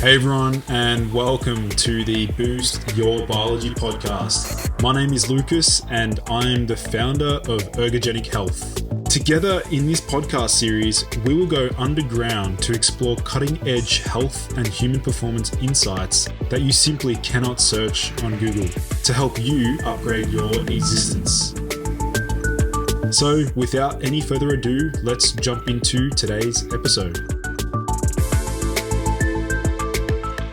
Hey everyone, and welcome to the Boost Your Biology podcast. My name is Lucas, and I'm the founder of Ergogenic Health. Together in this podcast series, we will go underground to explore cutting-edge health and human performance insights that you simply cannot search on Google to help you upgrade your existence. So, without any further ado, let's jump into today's episode.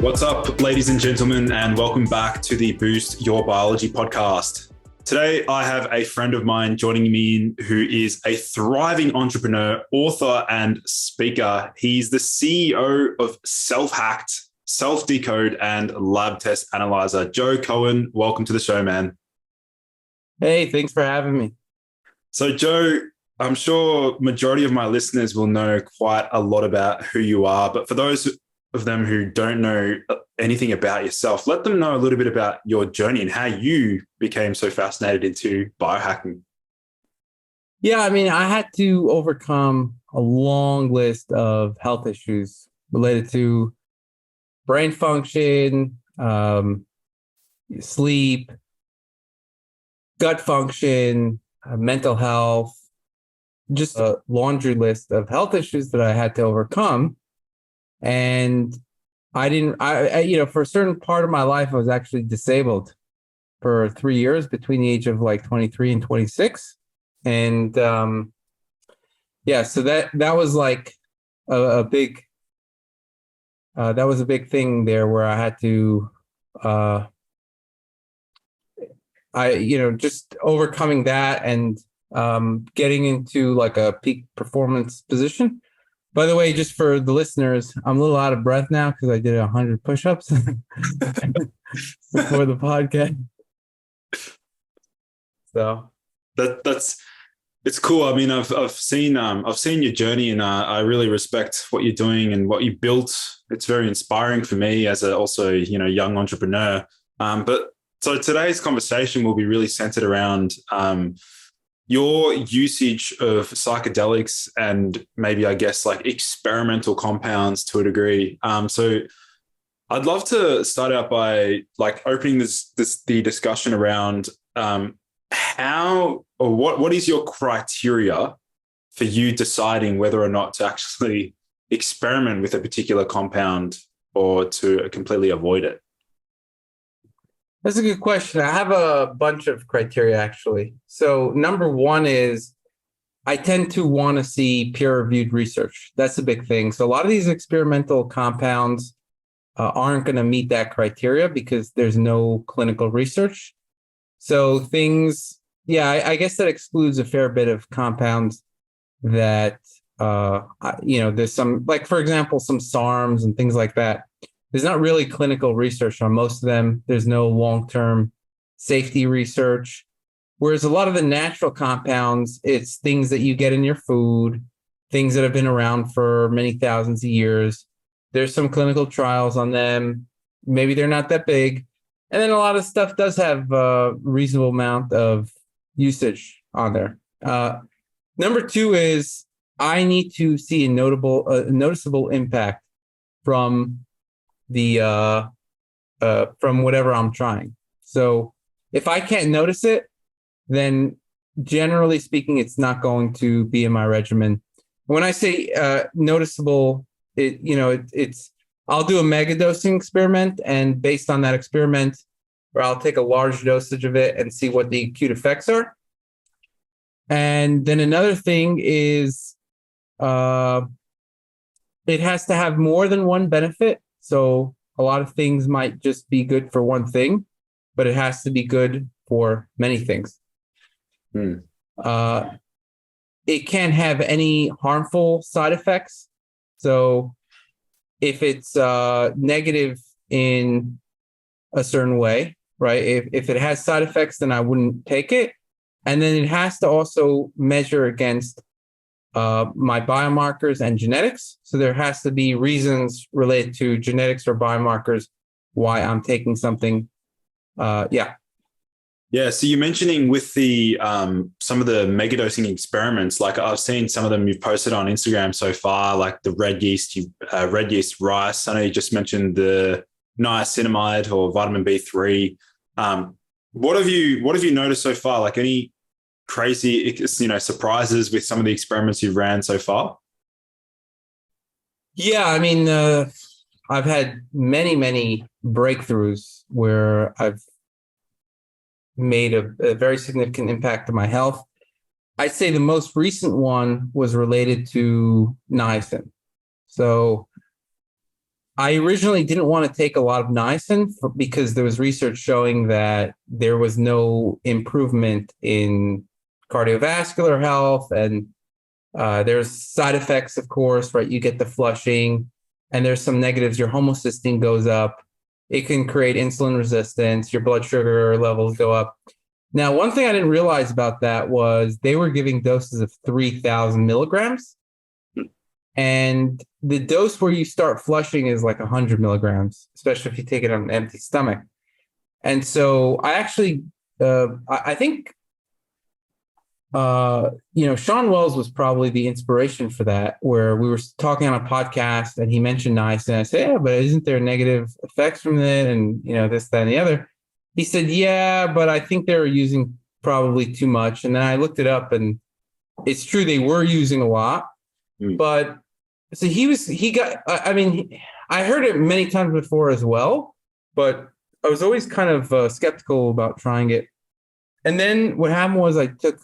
What's up, ladies and gentlemen, and welcome back to the Boost Your Biology podcast. Today, I have a friend of mine joining me who is a thriving entrepreneur, author, and speaker. He's the CEO of Self-Hacked, Self-Decode, and Lab Test Analyzer. Joe Cohen, welcome to the show, man. Hey, thanks for having me. So, Joe, I'm sure majority of my listeners will know quite a lot about who you are, but for those of them who don't know anything about yourself, let them know a little bit about your journey and how you became so fascinated into biohacking. Yeah, I had to overcome a long list of health issues related to brain function, sleep, gut function, mental health, just a laundry list of health issues that I had to overcome. And for a certain part of my life, I was actually disabled for 3 years between the age of 23 and 26. And so that was a big, that was a big thing there where I had to, just overcoming that and getting into a peak performance position. By the way, just for the listeners, I'm a little out of breath now because I did 100 push-ups before the podcast. So it's cool. I mean, I've seen your journey, and I really respect what you're doing and what you built. It's very inspiring for me as a young entrepreneur. But so today's conversation will be really centered around your usage of psychedelics and maybe, I guess, experimental compounds to a degree. So I'd love to start out by opening the discussion around how or what is your criteria for you deciding whether or not to actually experiment with a particular compound or to completely avoid it? That's a good question. I have a bunch of criteria, actually. So number one is I tend to want to see peer-reviewed research. That's a big thing. So a lot of these experimental compounds aren't going to meet that criteria because there's no clinical research. So I guess that excludes a fair bit of compounds that, there's some, for example, some SARMs and things like that. There's not really clinical research on most of them. There's no long-term safety research. Whereas a lot of the natural compounds, it's things that you get in your food, things that have been around for many thousands of years. There's some clinical trials on them. Maybe they're not that big. And then a lot of stuff does have a reasonable amount of usage on there. Number two is I need to see a noticeable impact from from whatever I'm trying. So if I can't notice it, then generally speaking, it's not going to be in my regimen. When I say noticeable, it's I'll do a megadosing experiment, and based on that experiment, where I'll take a large dosage of it and see what the acute effects are. And then another thing is it has to have more than one benefit. So a lot of things might just be good for one thing, but it has to be good for many things. It can't have any harmful side effects. So if it's negative in a certain way, right? If it has side effects, then I wouldn't take it. And then it has to also measure against my biomarkers and genetics. So there has to be reasons related to genetics or biomarkers why I'm taking something. Yeah, so you're mentioning with the some of the megadosing experiments, like I've seen some of them you've posted on Instagram so far, like the red yeast rice. I know you just mentioned the niacinamide or vitamin B3. What have you noticed so far? Like any crazy, surprises with some of the experiments you've ran so far? Yeah, I mean, I've had many breakthroughs where I've made a very significant impact on my health. I'd say the most recent one was related to niacin. So I originally didn't want to take a lot of niacin because there was research showing that there was no improvement in cardiovascular health, and there's side effects, of course, right? You get the flushing, and there's some negatives. Your homocysteine goes up. It can create insulin resistance. Your blood sugar levels go up. Now, one thing I didn't realize about that was they were giving doses of 3,000 milligrams. And the dose where you start flushing is like 100 milligrams, especially if you take it on an empty stomach. And so I actually, I think, Sean Wells was probably the inspiration for that, where we were talking on a podcast and he mentioned niacin. I said, yeah, but isn't there negative effects from it? And, this, that, and the other. He said, yeah, but I think they were using probably too much. And then I looked it up, and it's true, they were using a lot. But so I heard it many times before as well, but I was always kind of skeptical about trying it. And then what happened was I took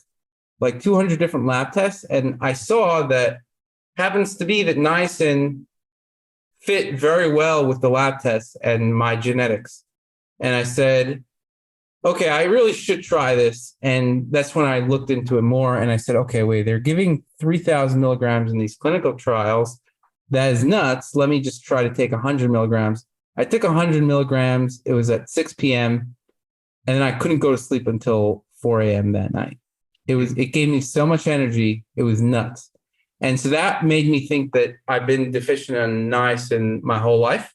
like 200 different lab tests, and I saw that happens to be that niacin fit very well with the lab tests and my genetics. And I said, okay, I really should try this. And that's when I looked into it more. And I said, okay, wait, they're giving 3,000 milligrams in these clinical trials. That is nuts. Let me just try to take 100 milligrams. I took 100 milligrams. It was at 6 p.m. And then I couldn't go to sleep until 4 a.m. that night. It gave me so much energy. It was nuts. And so that made me think that I've been deficient in niacin my whole life.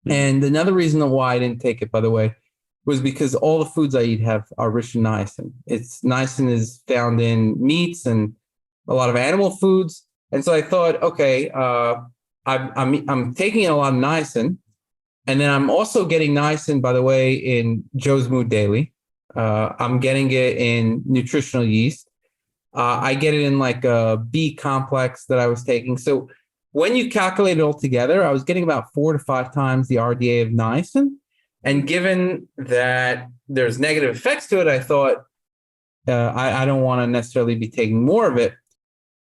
And another reason why I didn't take it, by the way, was because all the foods I eat are rich in niacin. Niacin is found in meats and a lot of animal foods. And so I thought, okay, I'm taking a lot of niacin. And then I'm also getting niacin, by the way, in Joe's Mood Daily. I'm getting it in nutritional yeast. I get it in like a B complex that I was taking. So when you calculate it all together, I was getting about 4 to 5 times the RDA of niacin. And given that there's negative effects to it, I thought I don't want to necessarily be taking more of it.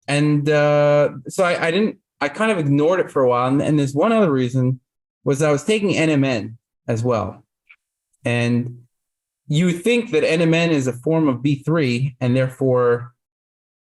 And so I kind of ignored it for a while. And there's one other reason was I was taking NMN as well. And you think that NMN is a form of B3 and therefore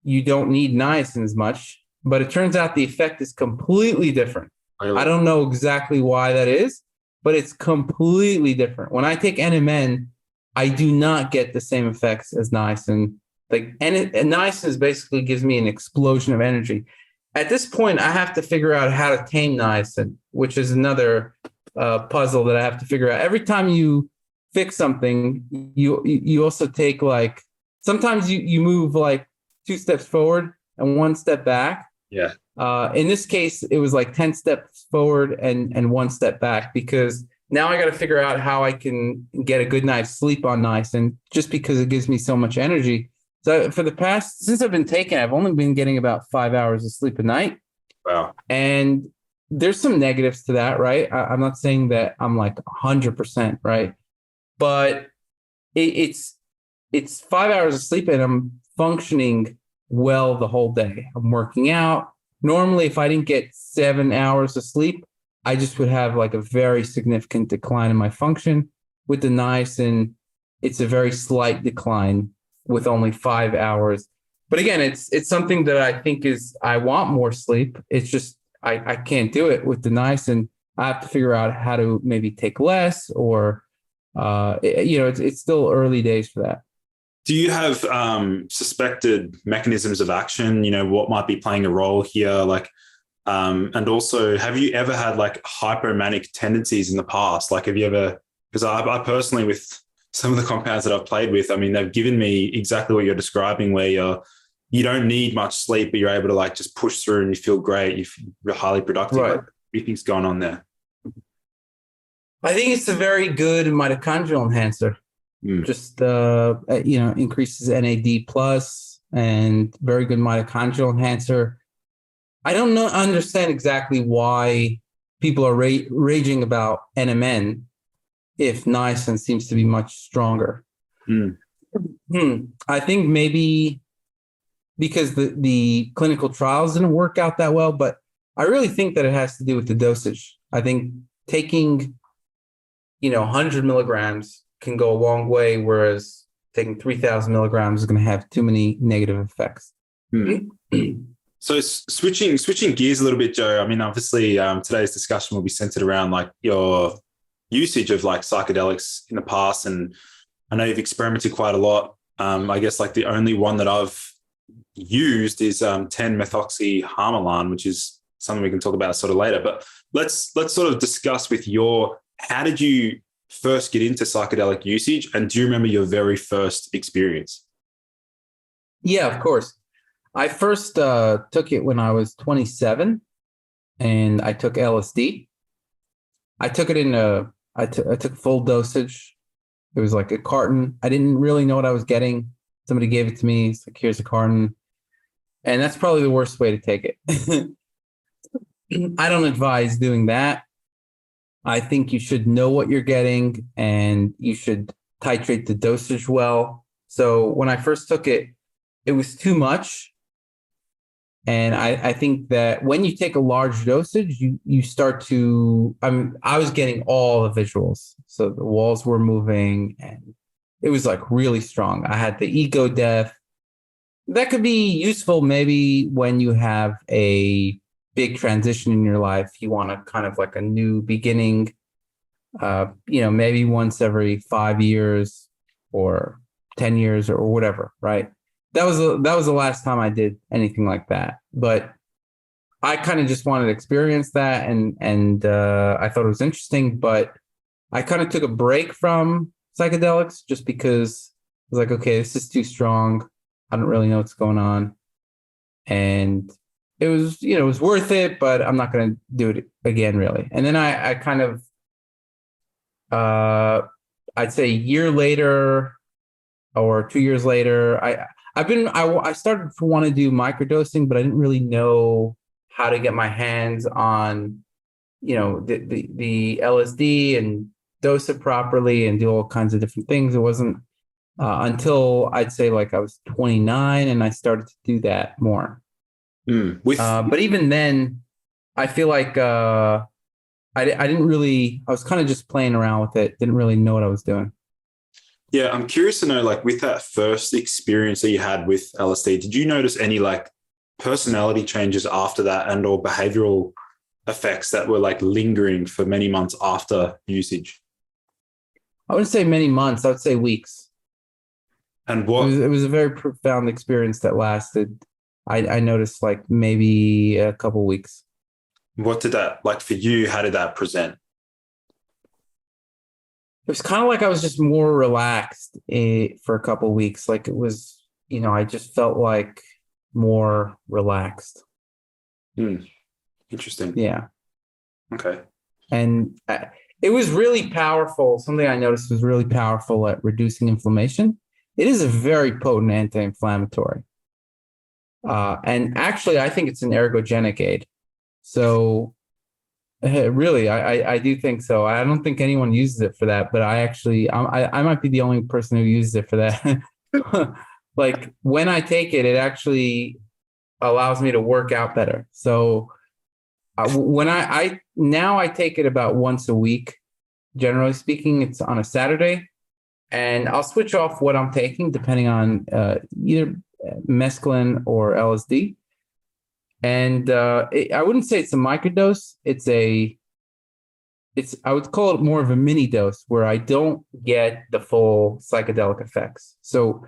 you don't need niacin as much, but it turns out the effect is completely different. Really? I don't know exactly why that is, but it's completely different. When I take NMN, I do not get the same effects as niacin. And niacin basically gives me an explosion of energy. At this point, I have to figure out how to tame niacin, which is another puzzle that I have to figure out. Every time you fix something, you also take like, sometimes you move like 2 steps forward and 1 step back. Yeah. In this case, it was like 10 steps forward and 1 step back, because now I got to figure out how I can get a good night's sleep on niacin, just because it gives me so much energy. So since I've been taking it, I've only been getting about 5 hours of sleep a night. Wow. And there's some negatives to that, right? I'm not saying that I'm like 100%, right? But it's 5 hours of sleep and I'm functioning well the whole day. I'm working out. Normally, if I didn't get 7 hours of sleep, I just would have like a very significant decline in my function. With the niacin, it's a very slight decline with only 5 hours. But again, it's something that I think I want more sleep. It's just I can't do it with the niacin. I have to figure out how to maybe take less, or it's still early days for that. Do you have suspected mechanisms of action? What might be playing a role here? Like, and also, have you ever had like hypomanic tendencies in the past? Like, have you ever? Because I personally, with some of the compounds that I've played with, I mean, they've given me exactly what you're describing, where you don't need much sleep, but you're able to like just push through and you feel great. You're highly productive. Right. What do you think's going on there? I think it's a very good mitochondrial enhancer. Just increases NAD plus and very good mitochondrial enhancer. I don't understand exactly why people are raging about NMN if niacin seems to be much stronger. I think maybe because the clinical trials didn't work out that well, but I really think that it has to do with the dosage. I think taking 100 milligrams can go a long way, whereas taking 3,000 milligrams is going to have too many negative effects. So switching gears a little bit, Joe, I mean, obviously today's discussion will be centered around like your usage of like psychedelics in the past. And I know you've experimented quite a lot. I guess like the only one that I've used is 10-methoxyharmalan, which is something we can talk about sort of later. But let's sort of discuss with how did you first get into psychedelic usage? And do you remember your very first experience? Yeah, of course. I first took it when I was 27, and I took LSD. I took it I took full dosage. It was like a carton. I didn't really know what I was getting. Somebody gave it to me. It's like, here's a carton. And that's probably the worst way to take it. I don't advise doing that. I think you should know what you're getting, and you should titrate the dosage well. So when I first took it, it was too much. And I think that when you take a large dosage, you start to, I was getting all the visuals. So the walls were moving and it was like really strong. I had the ego death. That could be useful maybe when you have a big transition in your life. You want to kind of like a new beginning, maybe once every 5 years or 10 years or whatever, right? That was the last time I did anything like that. But I kind of just wanted to experience that, and I thought it was interesting. But I kind of took a break from psychedelics just because I was like, okay, this is too strong. I don't really know what's going on, and it was it was worth it, but I'm not going to do it again, really. And then I kind of I'd say a year later or 2 years later, I started to want to do microdosing, but I didn't really know how to get my hands on, the LSD and dose it properly and do all kinds of different things. It wasn't until I'd say like I was 29 and I started to do that more. But even then, I feel like I didn't really. I was kind of just playing around with it. Didn't really know what I was doing. Yeah, I'm curious to know, like, with that first experience that you had with LSD, did you notice any like personality changes after that, and or behavioral effects that were like lingering for many months after usage? I wouldn't say many months. I would say weeks. And what? It was a very profound experience that lasted. I noticed like maybe a couple weeks. What did that like for you? How did that present? It was kind of like I was just more relaxed for a couple of weeks. Like it was, I just felt like more relaxed. Interesting. Yeah. Okay. And it was really powerful. Something I noticed was really powerful at reducing inflammation. It is a very potent anti-inflammatory. And actually, I think it's an ergogenic aid. So really, I do think so. I don't think anyone uses it for that, but I might be the only person who uses it for that. Like when I take it, it actually allows me to work out better. So when I take it about once a week, generally speaking, it's on a Saturday, and I'll switch off what I'm taking depending on either mescaline or LSD. And I wouldn't say it's a microdose. I would call it more of a mini dose where I don't get the full psychedelic effects. So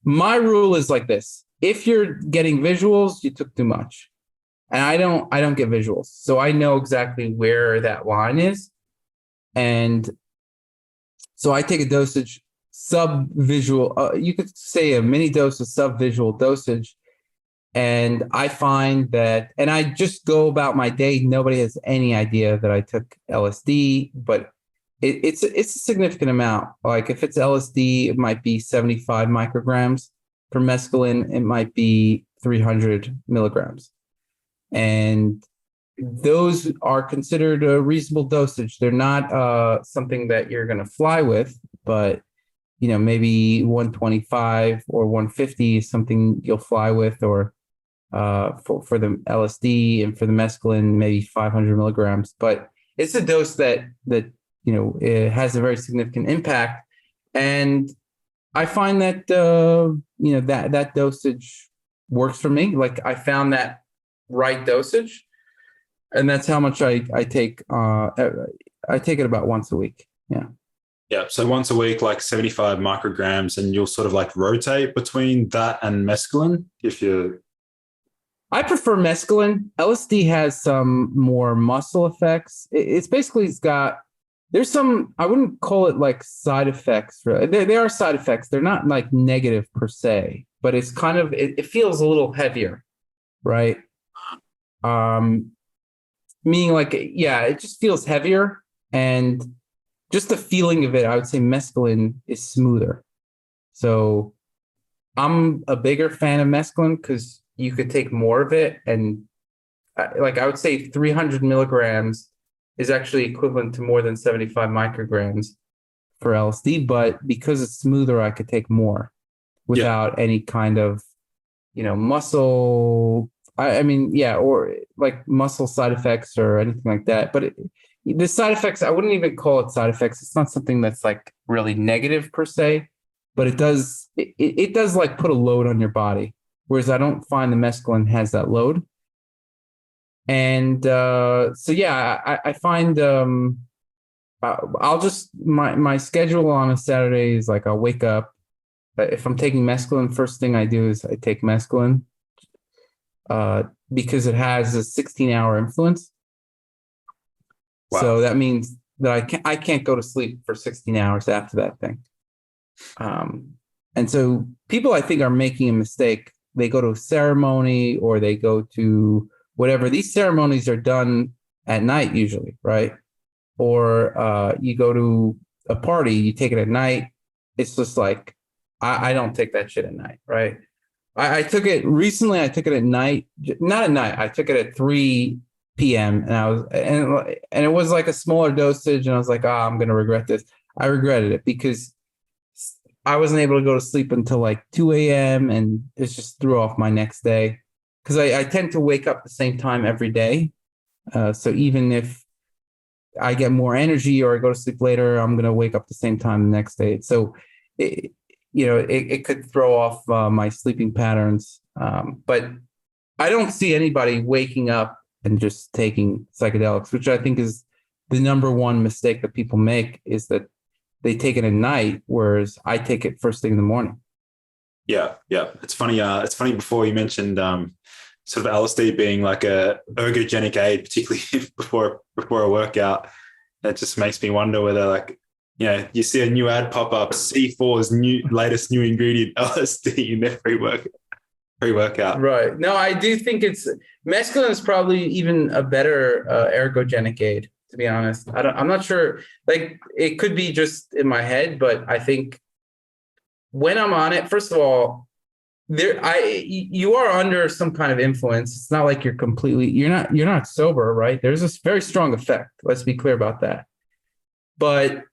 my rule is like this: if you're getting visuals, you took too much. And I don't get visuals. So I know exactly where that line is. And so I take a dosage sub-visual, you could say a mini dose of sub-visual dosage. And I find that, and I just go about my day. Nobody has any idea that I took LSD, but it's a significant amount. Like if it's LSD, it might be 75 micrograms. For mescaline, it might be 300 milligrams. And those are considered a reasonable dosage. They're not something that you're going to fly with, but maybe 125 or 150 is something you'll fly with, or for the LSD, and for the mescaline, maybe 500 milligrams. But it's a dose that it has a very significant impact. And I find that that dosage works for me. Like I found that right dosage, and that's how much I take. I take it about once a week. Yeah. Yeah. So once a week, like 75 micrograms, and you'll sort of like rotate between that and mescaline if you. I prefer mescaline. LSD has some more muscle effects. It's got. There's some, I wouldn't call it like side effects. There are side effects. They're not like negative per se, but it's kind of, it feels a little heavier, right? Meaning like, yeah, it just feels heavier. And just the feeling of it, I would say mescaline is smoother. So I'm a bigger fan of mescaline because you could take more of it. And like I would say 300 milligrams is actually equivalent to more than 75 micrograms for LSD, but because it's smoother, I could take more without any kind of, muscle. Or like muscle side effects or anything like that. But the side effects, I wouldn't even call it side effects. It's not something that's like really negative per se, but it does like put a load on your body. Whereas I don't find the mescaline has that load. And I find I'll just my schedule on a Saturday is like I'll wake up. If I'm taking mescaline, first thing I do is I take mescaline because it has a 16-hour influence. Wow. So that means that I can't go to sleep for 16 hours after that thing. And so people, I think, are making a mistake. They go to a ceremony or they go to whatever. These ceremonies are done at night usually, right? Or you go to a party, you take it at night. It's just like, I don't take that shit at night, right? I took it recently. I took it at night, not at night. I took it at 3 p.m. and it was like a smaller dosage. And I was like, I'm going to regret this. I regretted it because I wasn't able to go to sleep until like 2 a.m. and it just threw off my next day. Because I tend to wake up the same time every day. So even if I get more energy or I go to sleep later, I'm going to wake up the same time the next day. So, it could throw off my sleeping patterns. But I don't see anybody waking up and just taking psychedelics, which I think is the number one mistake that people make, is that they take it at night, whereas I take it first thing in the morning. Yeah. It's funny. It's funny. Before you mentioned sort of LSD being like a ergogenic aid, particularly before a workout. That just makes me wonder whether you see a new ad pop up, C4's latest new ingredient, LSD, in their pre-workout. Right. No, I do think mescaline is probably even a better ergogenic aid, to be honest. I'm not sure. Like, it could be just in my head, but I think when I'm on it, first of all, you are under some kind of influence. It's not like you're not sober, right? There's this very strong effect. Let's be clear about that. But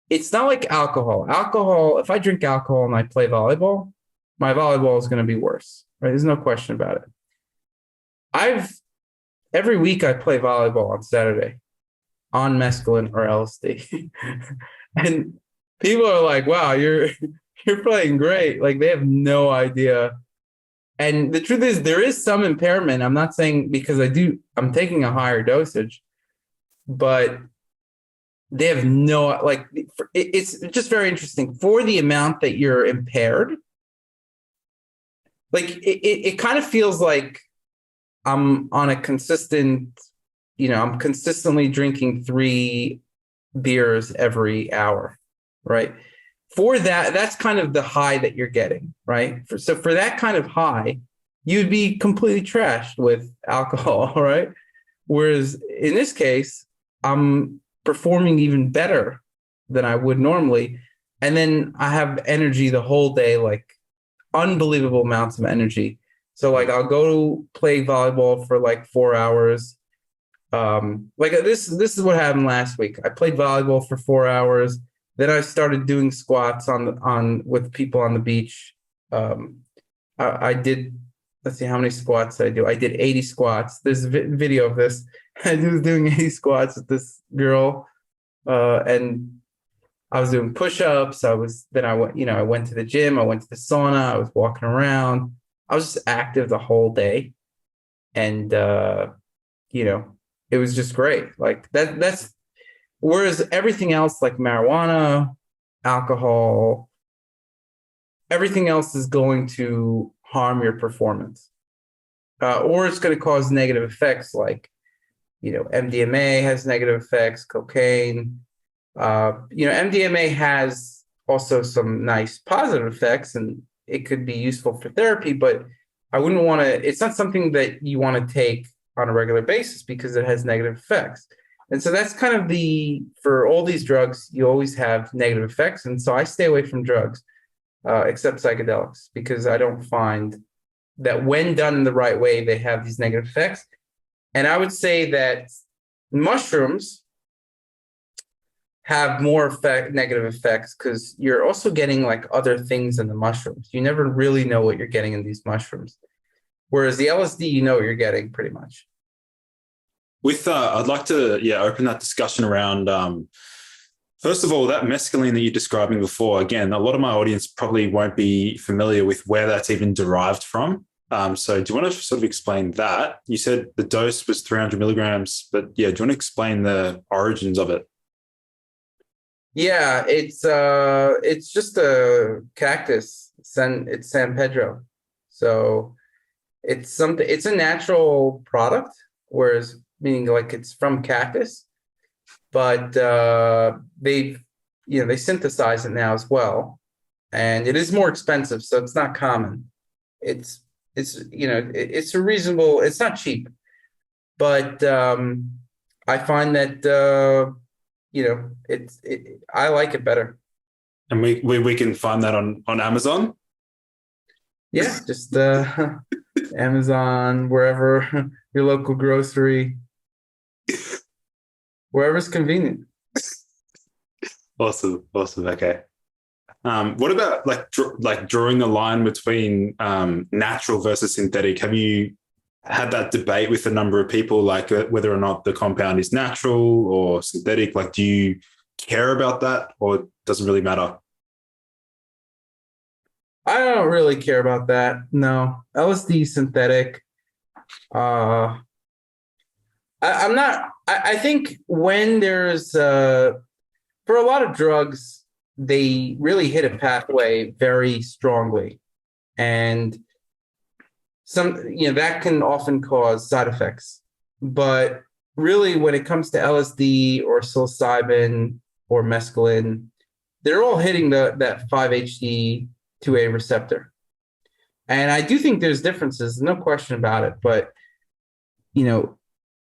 it's not like alcohol. Alcohol, if I drink alcohol and I play volleyball, my volleyball is going to be worse, right? There's no question about it. Every week I play volleyball on Saturday on mescaline or LSD. And people are like, wow, you're playing great. Like, they have no idea. And the truth is, there is some impairment. I'm not saying because I'm taking a higher dosage, but they have no, it's just very interesting for the amount that you're impaired. Like, it kind of feels like I'm on a consistent, I'm consistently drinking 3 beers every hour, right? for that, that's kind of the high that you're getting, right? So for that kind of high, you'd be completely trashed with alcohol, right? Whereas in this case, I'm performing even better than I would normally. And then I have energy the whole day, like unbelievable amounts of energy. So like I'll go play volleyball for like 4 hours. Like this is what happened last week. I played volleyball for 4 hours. Then I started doing squats on with people on the beach. I did, let's see, how many squats did I do? I did 80 squats. There's a video of this. I was doing 80 squats with this girl, and I was doing push-ups. I went to the gym. I went to the sauna. I was walking around. I was just active the whole day, and it was just great. Like that's whereas everything else, like marijuana, alcohol, everything else is going to harm your performance, or it's going to cause negative effects. Like MDMA has negative effects, cocaine. MDMA has also some nice positive effects, and it could be useful for therapy, but I wouldn't want to, it's not something that you want to take on a regular basis because it has negative effects. And so that's kind of for all these drugs, you always have negative effects. And so I stay away from drugs, except psychedelics, because I don't find that when done in the right way, they have these negative effects. And I would say that mushrooms have more negative effects because you're also getting like other things in the mushrooms. You never really know what you're getting in these mushrooms. Whereas the LSD, you know what you're getting pretty much. I'd like to open that discussion around first of all, that mescaline that you're describing before. Again, a lot of my audience probably won't be familiar with where that's even derived from. So do you want to sort of explain that? You said the dose was 300 milligrams, but do you want to explain the origins of it? Yeah, it's just a cactus. It's San Pedro. So it's a natural product, whereas meaning like it's from cactus, but they synthesize it now as well, and it is more expensive, so it's not common. It's a reasonable. It's not cheap, but I find that I like it better. And we can find that on Amazon. Yeah, just Amazon, wherever your local grocery, wherever's convenient. Awesome. Okay. What about like drawing the line between natural versus synthetic? Have you had that debate with a number of people, like whether or not the compound is natural or synthetic? Like, do you care about that, or doesn't really matter? I don't really care about that. No, LSD synthetic. I'm not. I think when there's for a lot of drugs, they really hit a pathway very strongly, and that can often cause side effects. But really, when it comes to LSD or psilocybin or mescaline, they're all hitting that 5-HT2A receptor. And I do think there's differences, no question about it. But,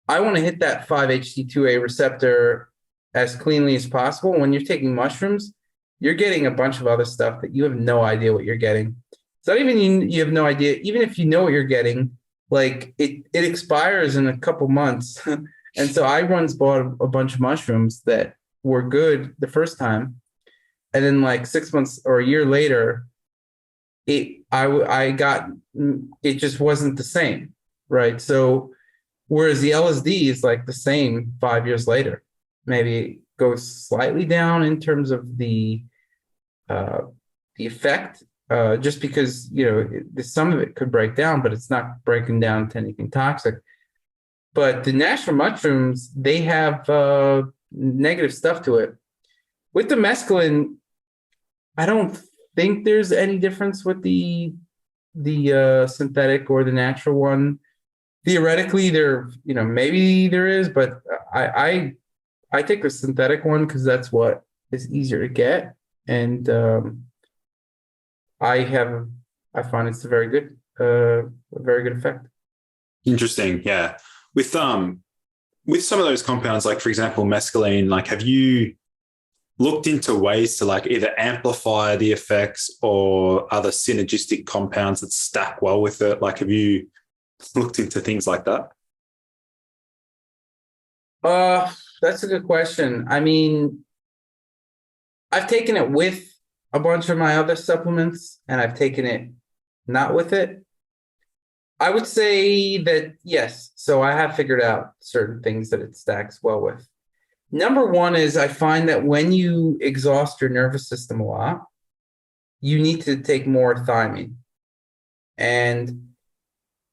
I want to hit that 5-HT2A receptor as cleanly as possible. When you're taking mushrooms, you're getting a bunch of other stuff that you have no idea what you're getting. It's not even you have no idea. Even if you know what you're getting, like it expires in a couple months. And so I once bought a bunch of mushrooms that were good the first time. And then like 6 months or a year later, it just wasn't the same, right? So whereas the LSD is like the same 5 years later, maybe it goes slightly down in terms of the effect, just because some of it could break down, but it's not breaking down to anything toxic. But the natural mushrooms, they have negative stuff to it. With the mescaline, I don't think there's any difference with the synthetic or the natural one. Theoretically, maybe there is, but I take the synthetic one because that's what is easier to get. And I find it's a very good effect. Interesting. Yeah. With some of those compounds, like for example, mescaline, like have you looked into ways to like either amplify the effects or other synergistic compounds that stack well with it? Like, have you looked into things like that? That's a good question. I mean, I've taken it with a bunch of my other supplements, and I've taken it not with it. I would say that yes. So I have figured out certain things that it stacks well with. Number one is I find that when you exhaust your nervous system a lot, you need to take more thiamine. And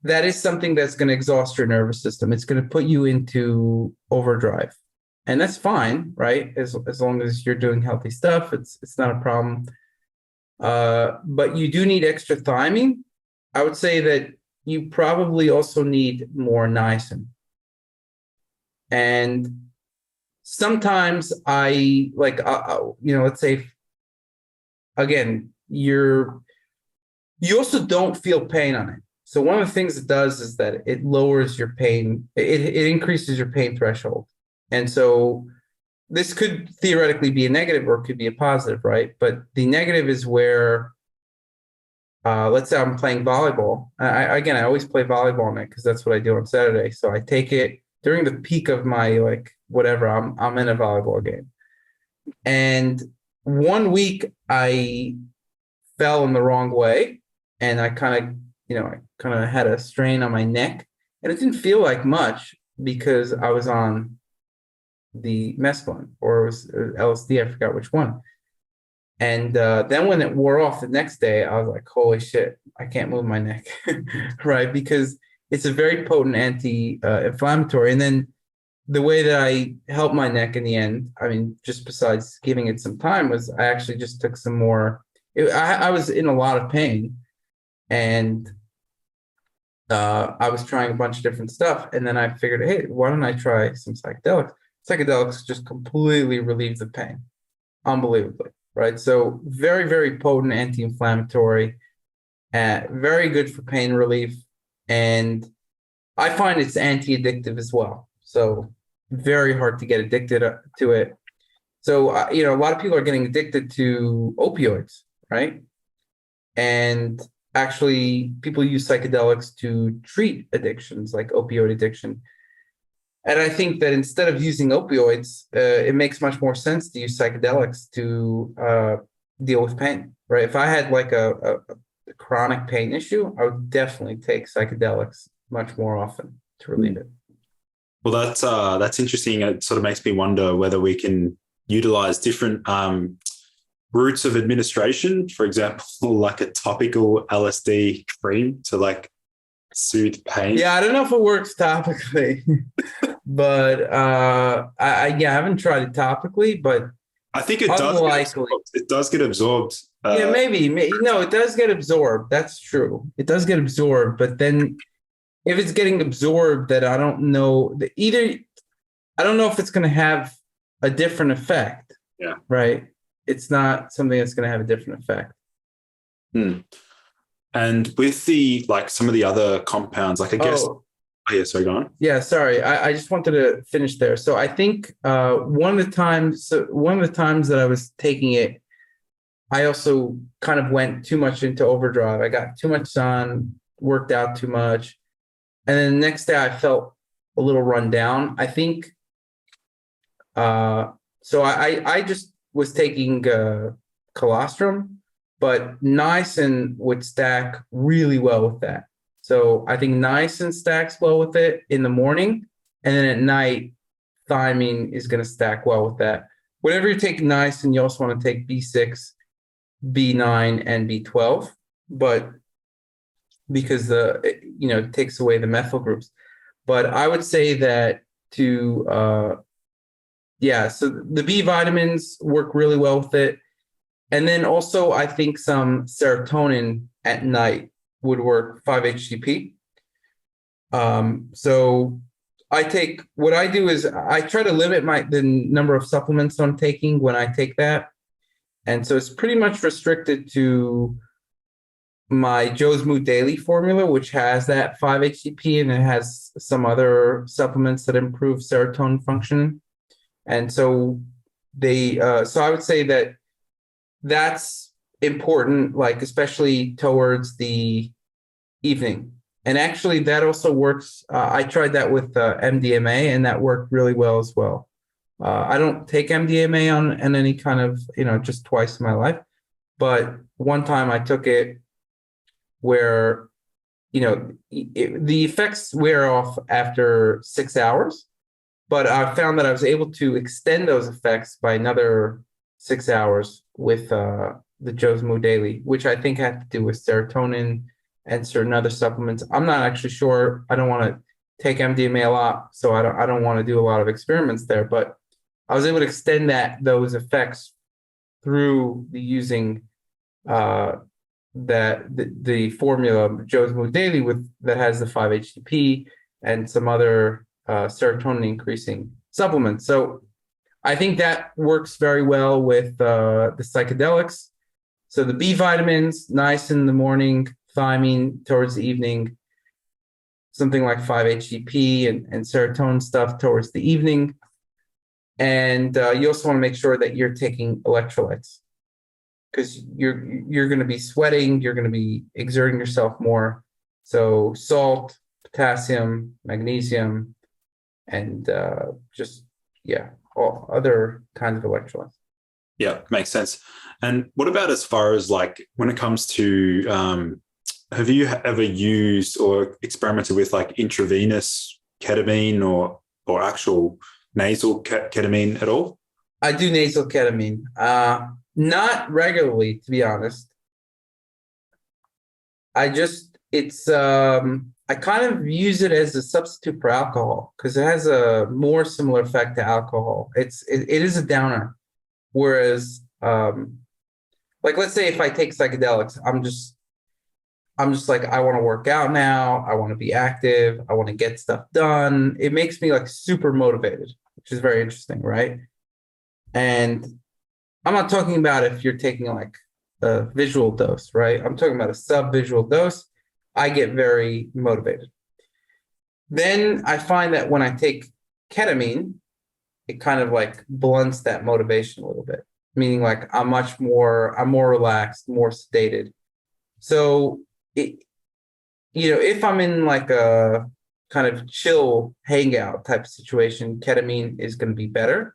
that is something that's going to exhaust your nervous system. It's going to put you into overdrive. And that's fine, right? As long as you're doing healthy stuff, it's not a problem. But you do need extra thiamine. I would say that you probably also need more niacin. And sometimes I like, let's say, again, you also don't feel pain on it. So one of the things it does is that it lowers your pain. It increases your pain threshold. And so this could theoretically be a negative or it could be a positive, right? But the negative is where, let's say I'm playing volleyball. I always play volleyball on it because that's what I do on Saturday. So I take it during the peak of my whatever. I'm in a volleyball game, and 1 week I fell in the wrong way, and I kind of had a strain on my neck, and it didn't feel like much because I was on the mescaline or it was LSD. I forgot which one. And then when it wore off the next day, I was like, holy shit, I can't move my neck, right? Because it's a very potent anti-inflammatory. And then the way that I helped my neck in the end, I mean, just besides giving it some time, was I actually just took some more. I was in a lot of pain, and I was trying a bunch of different stuff. And then I figured, hey, why don't I try some psychedelics? Psychedelics just completely relieve the pain, unbelievably. Right. So very, very potent anti-inflammatory, very good for pain relief. And I find it's anti-addictive as well. So very hard to get addicted to it. So, a lot of people are getting addicted to opioids, right? And actually people use psychedelics to treat addictions like opioid addiction. And I think that instead of using opioids, it makes much more sense to use psychedelics to deal with pain, right? If I had like a chronic pain issue, I would definitely take psychedelics much more often to relieve it. Well, that's interesting. It sort of makes me wonder whether we can utilize different routes of administration. For example, like a topical LSD cream to like soothe pain. Yeah, I don't know if it works topically, but I haven't tried it topically, but I think it does. It does get absorbed. Yeah, maybe. No, it does get absorbed. That's true. It does get absorbed, but then if it's getting absorbed, that I don't know. I don't know if it's going to have a different effect. Yeah. Right. It's not something that's going to have a different effect. And with some of the other compounds, like I guess. Oh, yeah, sorry, go on. Yeah, sorry. I just wanted to finish there. So I think one of the times that I was taking it, I also kind of went too much into overdrive. I got too much sun, worked out too much. And then the next day I felt a little run down. I think so I just was taking colostrum, but niacin would stack really well with that. So I think niacin stacks well with it in the morning, and then at night, thiamine is going to stack well with that. Whenever you take niacin, you also want to take B6, B9, and B12, but because it takes away the methyl groups. But I would say that so the B vitamins work really well with it. And then also I think some serotonin at night would work, 5-HTP. So what I do is I try to limit the number of supplements I'm taking when I take that. And so it's pretty much restricted to my Joe's Mood Daily formula, which has that 5-HTP, and it has some other supplements that improve serotonin function. And so so I would say that that's important, like especially towards the evening. And actually that also works. I tried that with MDMA, and that worked really well as well. I don't take MDMA on any kind of, just twice in my life. But one time I took it where, the effects wear off after 6 hours. But I found that I was able to extend those effects by another 6 hours with the Joe's Mood Daily, which I think had to do with serotonin and certain other supplements. I'm not actually sure. I don't want to take MDMA a lot, so I don't want to do a lot of experiments there. But I was able to extend those effects through using the formula Joe's Mood Daily that has the 5-HTP and some other serotonin increasing supplements. So I think that works very well with the psychedelics. So the B vitamins, nice in the morning, thiamine towards the evening, something like 5-HTP and serotonin stuff towards the evening. And you also want to make sure that you're taking electrolytes, because you're going to be sweating, you're going to be exerting yourself more. So salt, potassium, magnesium, and all other kinds of electrolytes. Yeah, makes sense. And what about as far as like when it comes to, have you ever used or experimented with like intravenous ketamine or actual nasal ketamine at all? I do nasal ketamine, not regularly, to be honest. I kind of use it as a substitute for alcohol because it has a more similar effect to alcohol. It is a downer. Whereas, like, let's say if I take psychedelics, I'm just like, I want to work out now. I want to be active. I want to get stuff done. It makes me like super motivated, which is very interesting, right? And I'm not talking about if you're taking like a visual dose, right? I'm talking about a sub-visual dose. I get very motivated. Then I find that when I take ketamine, it kind of like blunts that motivation a little bit, meaning like I'm more relaxed, more sedated. So if I'm in like a kind of chill hangout type of situation, ketamine is going to be better.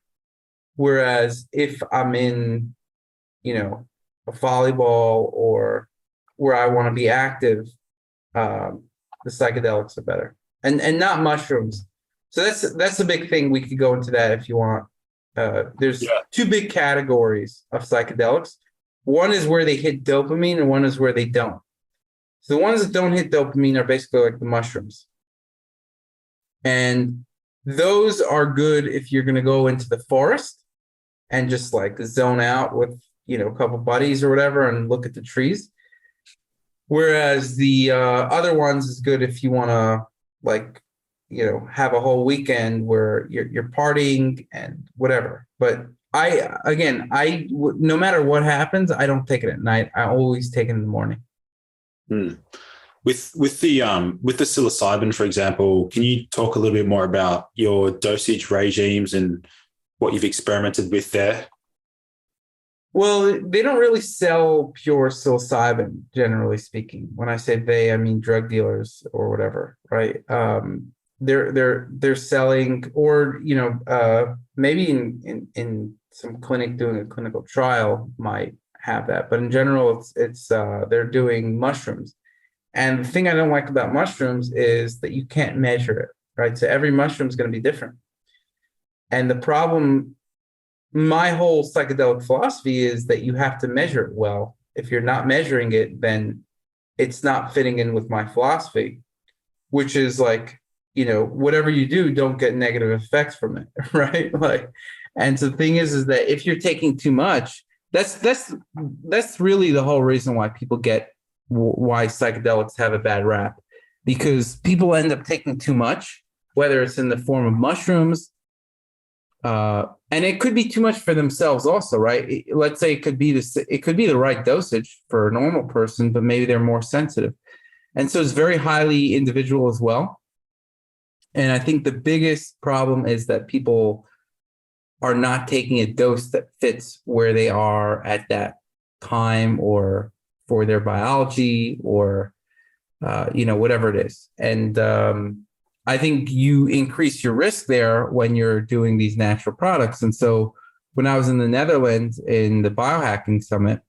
Whereas if I'm in, a volleyball or where I want to be active, the psychedelics are better, and not mushrooms. So that's a big thing. We could go into that if you want. There's two big categories of psychedelics. One is where they hit dopamine, and one is where they don't. So the ones that don't hit dopamine are basically like the mushrooms. And those are good if you're going to go into the forest and just like zone out with, a couple buddies or whatever and look at the trees. Whereas the other ones is good if you want to like, have a whole weekend where you're partying and whatever. But no matter what happens, I don't take it at night. I always take it in the morning. With the psilocybin, for example, can you talk a little bit more about your dosage regimes and what you've experimented with there? Well, they don't really sell pure psilocybin, generally speaking. When I say they, I mean drug dealers or whatever, right? They're selling, or maybe in some clinic doing a clinical trial might have that, but in general, it's they're doing mushrooms. And the thing I don't like about mushrooms is that you can't measure it, right? So every mushroom is going to be different. And the problem, my whole psychedelic philosophy is that you have to measure it well. If you're not measuring it, then it's not fitting in with my philosophy, which is like, whatever you do, don't get negative effects from it, right? Like, and so the thing is that if you're taking too much, that's really the whole reason why why psychedelics have a bad rap, because people end up taking too much, whether it's in the form of mushrooms, And it could be too much for themselves also, right? Let's say it could be the right dosage for a normal person, but maybe they're more sensitive. And so it's very highly individual as well. And I think the biggest problem is that people are not taking a dose that fits where they are at that time or for their biology or, whatever it is. And I think you increase your risk there when you're doing these natural products. And so when I was in the Netherlands in the biohacking summit,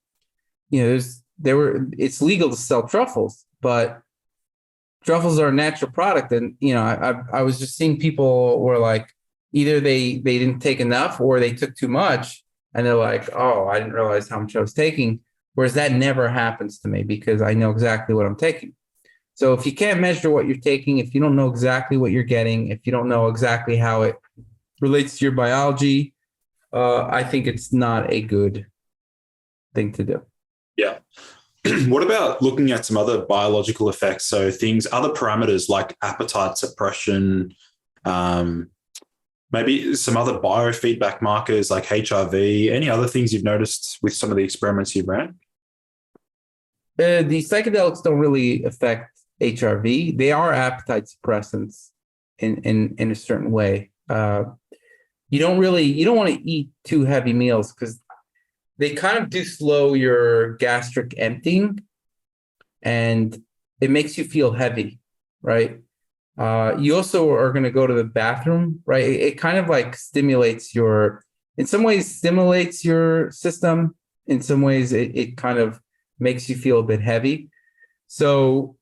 it's legal to sell truffles, but truffles are a natural product. And, I was just seeing people were like, either they didn't take enough or they took too much. And they're like, oh, I didn't realize how much I was taking. Whereas that never happens to me because I know exactly what I'm taking. So if you can't measure what you're taking, if you don't know exactly what you're getting, if you don't know exactly how it relates to your biology, I think it's not a good thing to do. Yeah. What about looking at some other biological effects? So other parameters like appetite suppression, maybe some other biofeedback markers like HRV, any other things you've noticed with some of the experiments you've ran? The psychedelics don't really affect HRV. They are appetite suppressants in a certain way. You don't want to eat too heavy meals because they kind of do slow your gastric emptying and it makes you feel heavy, right? You also are going to go to the bathroom, right? It kind of like in some ways stimulates your system. In some ways it kind of makes you feel a bit heavy. So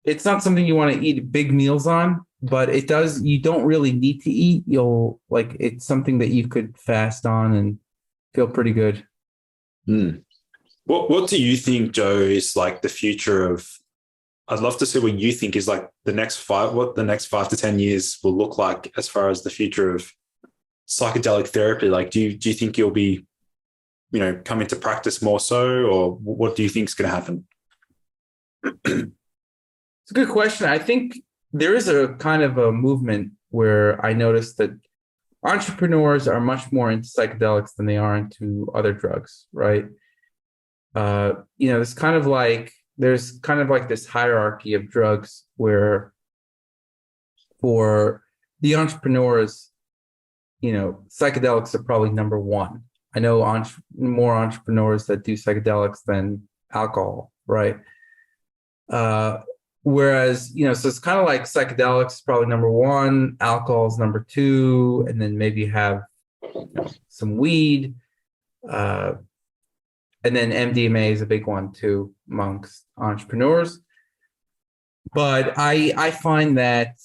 it's not something you want to eat big meals on, but you don't really need to eat. It's something that you could fast on and feel pretty good. What do you think, Joe, is like the future of, I'd love to see what you think is like what the next 5 to 10 years will look like as far as the future of psychedelic therapy. Like, do you think you'll be, come into practice more so, or what do you think is going to happen? It's a good question. I think there is a kind of a movement where I noticed that entrepreneurs are much more into psychedelics than they are into other drugs, right? There's kind of like this hierarchy of drugs where for the entrepreneurs, psychedelics are probably number one. I know more entrepreneurs that do psychedelics than alcohol, right? Whereas, so it's kind of like psychedelics is probably number one, alcohol is number two, and then maybe you have some weed. And then MDMA is a big one too amongst entrepreneurs. But I find that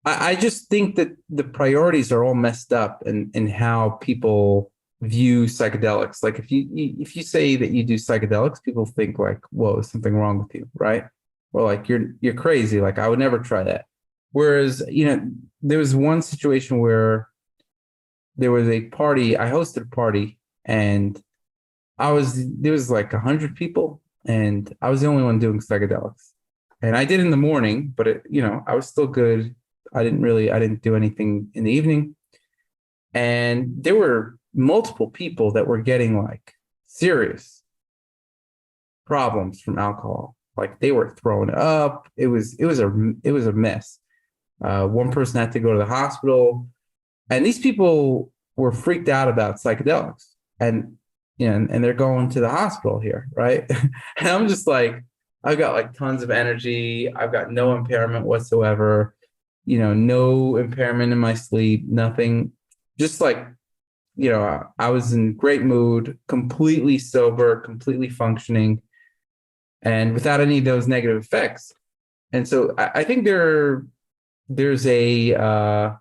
I just think that the priorities are all messed up in how people view psychedelics. Like if you say that you do psychedelics, people think like, whoa, is something wrong with you, right? Or like you're crazy. Like I would never try that. Whereas, there was one situation where there was a party, I hosted a party and there was like 100 people and I was the only one doing psychedelics. And I did in the morning, but I was still good. I didn't do anything in the evening. And there were multiple people that were getting like serious problems from alcohol. Like they were throwing up. It was a mess. One person had to go to the hospital, and these people were freaked out about psychedelics, and they're going to the hospital here, right? And I'm just like, I've got like tons of energy. I've got no impairment whatsoever. No impairment in my sleep, nothing. Just like, I was in great mood, completely sober, completely functioning, and without any of those negative effects. And so I think there's a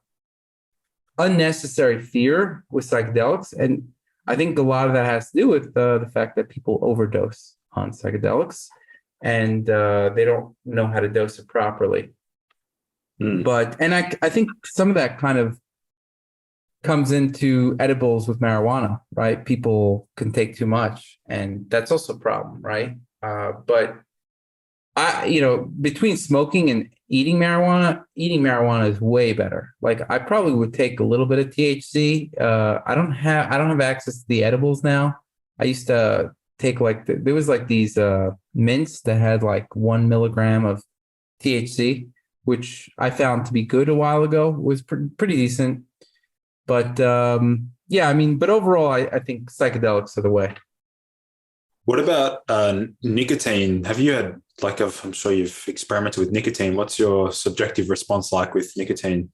unnecessary fear with psychedelics, and I think a lot of that has to do with the fact that people overdose on psychedelics, and they don't know how to dose it properly. But I think some of that kind of comes into edibles with marijuana, right? People can take too much, and that's also a problem, right? But between smoking and eating marijuana is way better. Like I probably would take a little bit of THC. I don't have access to the edibles now. I used to take there was like these mints that had like 1 milligram of THC, which I found to be good a while ago. It was pretty decent. But yeah, I mean, but overall, I think psychedelics are the way. What about nicotine? Have you had I'm sure you've experimented with nicotine. What's your subjective response like with nicotine?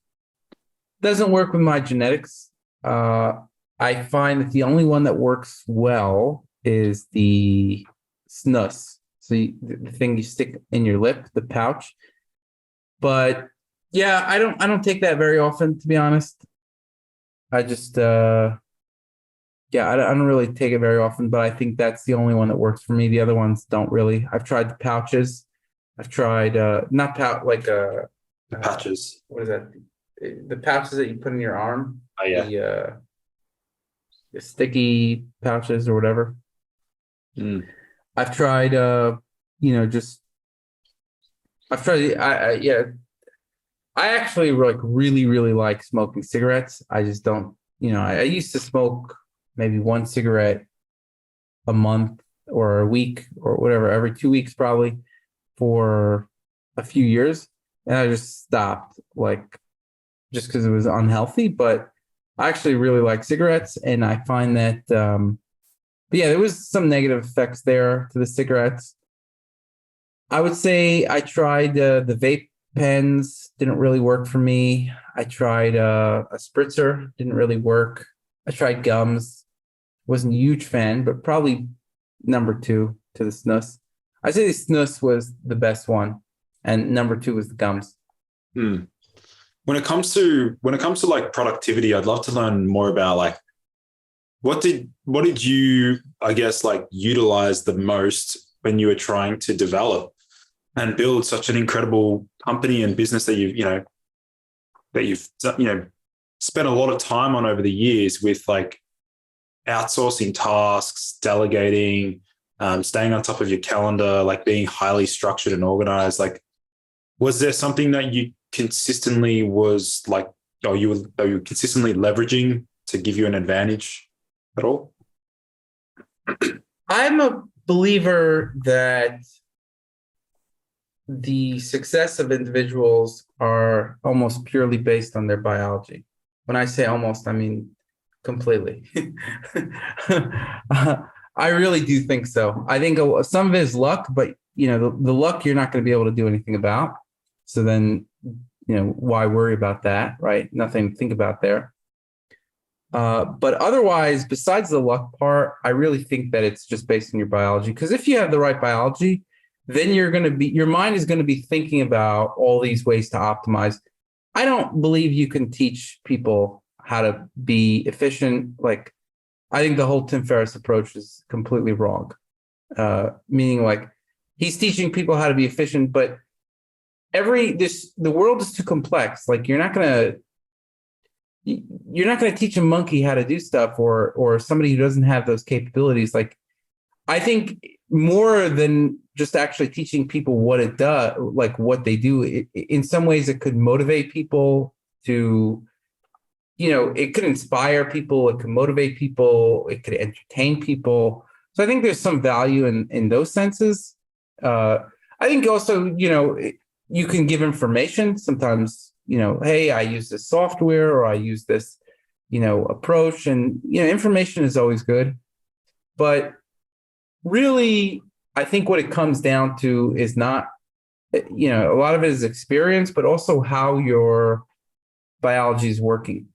Doesn't work with my genetics. I find that the only one that works well is the snus. So the thing you stick in your lip, the pouch. But yeah, I don't take that very often, to be honest. I just I don't really take it very often, but I think that's the only one that works for me. The other ones don't really. I've tried the pouches. I've tried not pouch like The patches. what is that? The pouches that you put in your arm. Oh yeah. The sticky pouches or whatever. Mm. I've tried just I've tried I actually really, really like smoking cigarettes. I just don't, I used to smoke maybe one cigarette a month or a week or whatever, every 2 weeks probably for a few years. And I just stopped, just because it was unhealthy. But I actually really like cigarettes. And I find that, there was some negative effects there to the cigarettes. I would say I tried the vape pens, didn't really work for me. I tried a spritzer, didn't really work. I tried gums, wasn't a huge fan, but probably number two to the snus. I say the snus was the best one, and number two was the gums. Mm. When it comes to like productivity, I'd love to learn more about what did you, I guess, utilize the most when you were trying to develop and build such an incredible company and business that you've spent a lot of time on over the years with outsourcing tasks, delegating, staying on top of your calendar, being highly structured and organized. Was there something that you consistently you were consistently leveraging to give you an advantage at all? I'm a believer that the success of individuals are almost purely based on their biology. When I say almost, I mean completely. I really do think so. I think some of it is luck, but the luck you're not going to be able to do anything about. So then, why worry about that, right? Nothing to think about there. But otherwise, besides the luck part, I really think that it's just based on your biology. Because if you have the right biology, then your mind is going to be thinking about all these ways to optimize. I don't believe you can teach people how to be efficient. I think the whole Tim Ferriss approach is completely wrong. Meaning he's teaching people how to be efficient, but the world is too complex. You're not going to teach a monkey how to do stuff or somebody who doesn't have those capabilities. I think more than just actually teaching people what it does, what they do, in some ways it could motivate people to, it could inspire people, it could motivate people, it could entertain people. So I think there's some value in those senses. I think also, you can give information sometimes, hey, I use this software or I use this, approach, and, information is always good. But really, I think what it comes down to is not, a lot of it is experience, but also how your biology is working.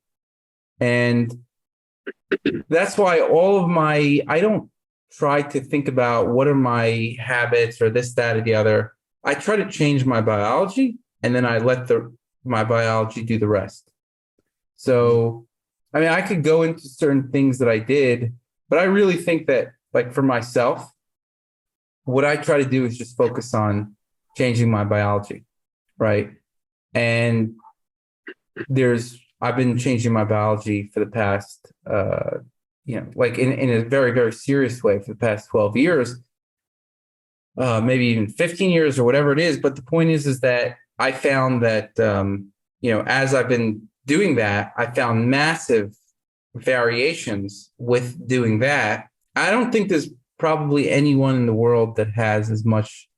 And that's why I don't try to think about what are my habits or this, that, or the other. I try to change my biology, and then I let my biology do the rest. So, I mean, I could go into certain things that I did, but I really think that, for myself, what I try to do is just focus on changing my biology, right? And I've been changing my biology for the past, in a very, very serious way for the past 12 years. maybe even 15 years or whatever it is. But the point is that I found that, as I've been doing that, I found massive variations with doing that. I don't think there's probably anyone in the world that has as much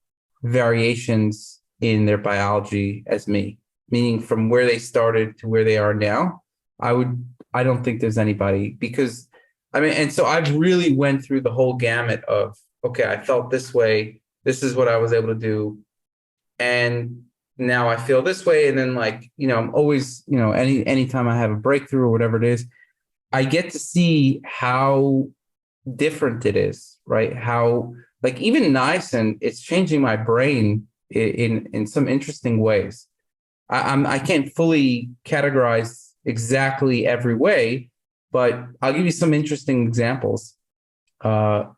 variations in their biology as me, meaning from where they started to where they are now. I don't think there's anybody, because and so I've really went through the whole gamut of, okay, I felt this way. This is what I was able to do. And now I feel this way. And then I'm always, anytime I have a breakthrough or whatever it is, I get to see how different it is, right? How, even niacin, it's changing my brain in some interesting ways. I can't fully categorize exactly every way, but I'll give you some interesting examples. Number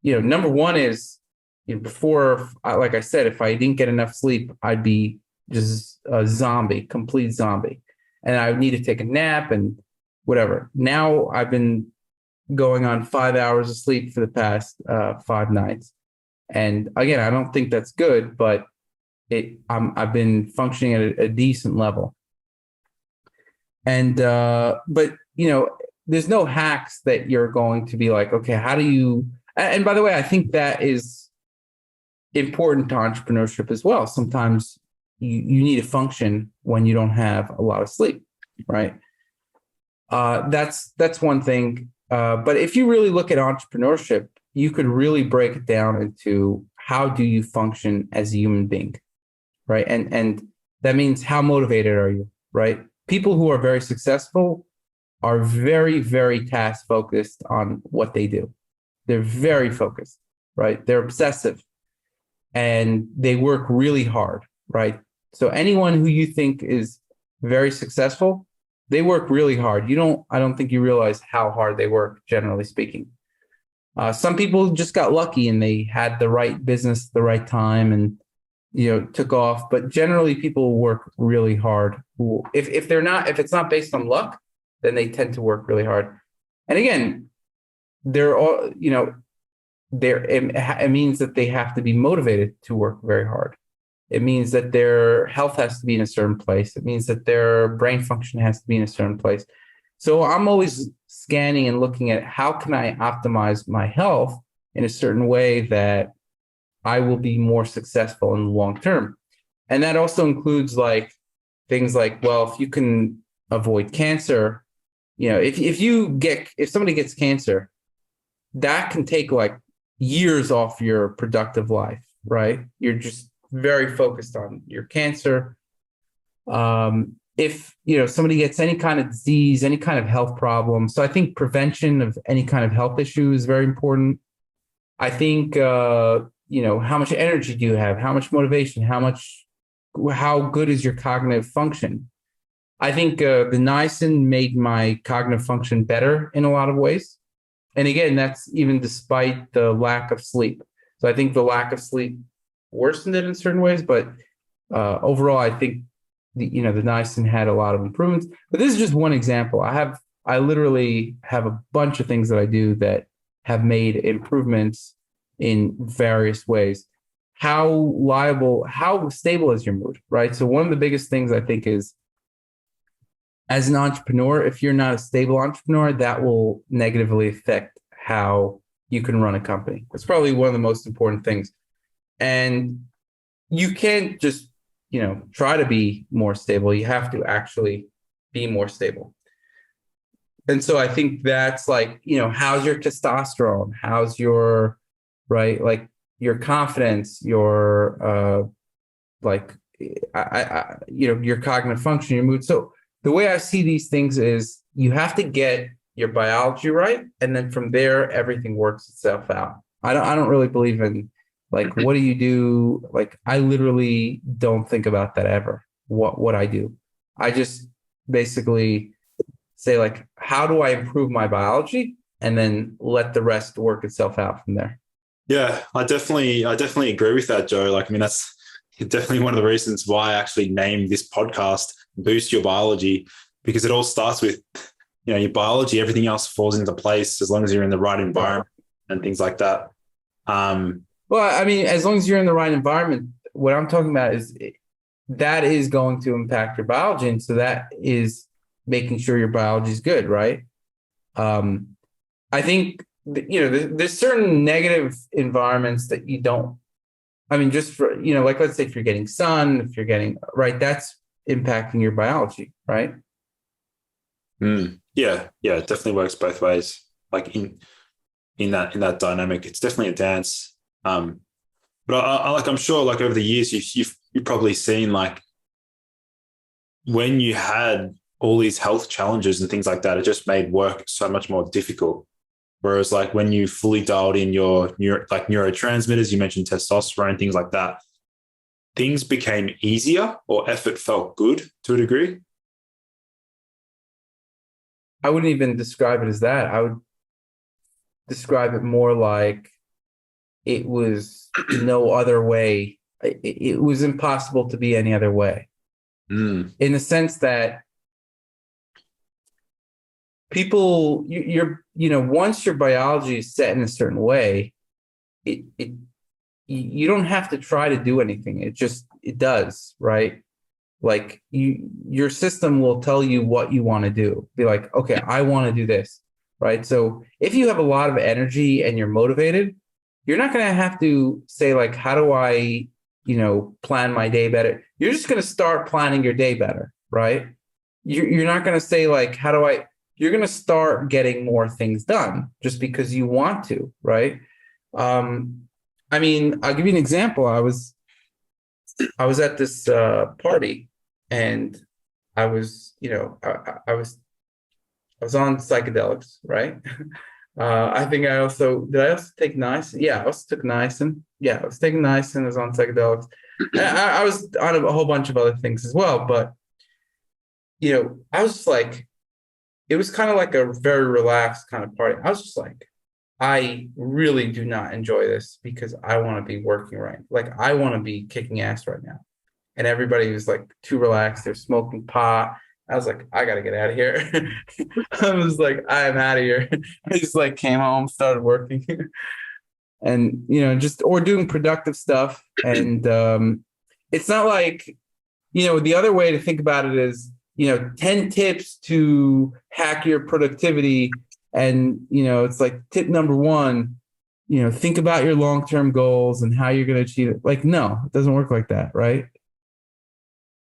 one is, before, like I said, if I didn't get enough sleep, I'd be just a zombie, complete zombie, and I would need to take a nap and whatever. Now I've been going on 5 hours of sleep for the past 5 nights, and again, I don't think that's good, but I've been functioning at a decent level. And but there's no hacks that you're going to be like, okay, how do you? And by the way, I think that is important to entrepreneurship as well. Sometimes you need to function when you don't have a lot of sleep, right? That's one thing. But if you really look at entrepreneurship, you could really break it down into how do you function as a human being, right? And that means how motivated are you, right? People who are very successful are very, very task focused on what they do. They're very focused, right? They're obsessive and they work really hard, right? So anyone who you think is very successful, they work really hard. I don't think you realize how hard they work, generally speaking. Some people just got lucky and they had the right business at the right time and, took off. But generally people work really hard. If it's not based on luck, then they tend to work really hard. And again, they're all, it means that they have to be motivated to work very hard. It means that their health has to be in a certain place. It means that their brain function has to be in a certain place. So I'm always scanning and looking at how can I optimize my health in a certain way that I will be more successful in the long term. And that also includes things like, well, if you can avoid cancer, if somebody gets cancer, that can take years off your productive life, right? You're just very focused on your cancer. If somebody gets any kind of disease, any kind of health problem, so I think prevention of any kind of health issue is very important. I think how much energy do you have? How much motivation? How good is your cognitive function? I think the niacin made my cognitive function better in a lot of ways. And again, that's even despite the lack of sleep. So I think the lack of sleep worsened it in certain ways, but overall, I think the niacin had a lot of improvements. But this is just one example. I literally have a bunch of things that I do that have made improvements in various ways. How stable is your mood, right? So one of the biggest things I think is, as an entrepreneur, if you're not a stable entrepreneur, that will negatively affect how you can run a company. That's probably one of the most important things. And you can't just, try to be more stable. You have to actually be more stable. And so I think that's how's your testosterone? How's your, right? Your confidence, your, your cognitive function, your mood. So the way I see these things is you have to get your biology right. And then from there, everything works itself out. I don't really believe in what do you do? I literally don't think about that ever. What I do. I just basically say how do I improve my biology? And then let the rest work itself out from there. Yeah, I definitely agree with that, Joe. That's definitely one of the reasons why I actually named this podcast Boost Your Biology, because it all starts with, your biology, everything else falls into place as long as you're in the right environment and things like that. Well, I mean, as long as you're in the right environment, what I'm talking about is that is going to impact your biology. And so that is making sure your biology is good, right? Um, I think, there's certain negative environments that you don't, I mean, just for, like, let's say if you're getting sun, if you're getting, right, that's impacting your biology, right? Yeah, it definitely works both ways. Like in that dynamic, it's definitely a dance. But I'm sure like over the years you've probably seen like when you had all these health challenges and things like that, it just made work so much more difficult. Whereas like when you fully dialed in your neurotransmitters, you mentioned testosterone, things like that, things became easier or effort felt good to a degree. I wouldn't even describe it as that. I would describe it more like it was no other way. It was impossible to be any other way. In the sense that people, once your biology is set in a certain way, it you don't have to try to do anything. It does, right? Like your system will tell you what you want to do. Be like, okay, I want to do this, right? So if you have a lot of energy and you're motivated, you're not going to have to say like, how do I, plan my day better? You're just going to start planning your day better, right? You're not going to say like, how do I? You're going to start getting more things done just because you want to, right? I mean, I'll give you an example. I was at this party, and I was, I was on psychedelics, right? I think I also take niacin? Yeah, I also took niacin. Yeah, I was taking niacin. I was on psychedelics. I was on a whole bunch of other things as well, but I was just like, it was kind of like a very relaxed kind of party. I was just like, I really do not enjoy this because I want to be working right. Like I want to be kicking ass right now. And everybody was like too relaxed. They're smoking pot. I was like, I gotta get out of here. I was like, I am out of here. I just like came home, started working, and just or doing productive stuff. And it's not like the other way to think about it is 10 tips to hack your productivity. And it's like tip number one, think about your long-term goals and how you're going to achieve it. Like, no, it doesn't work like that, right?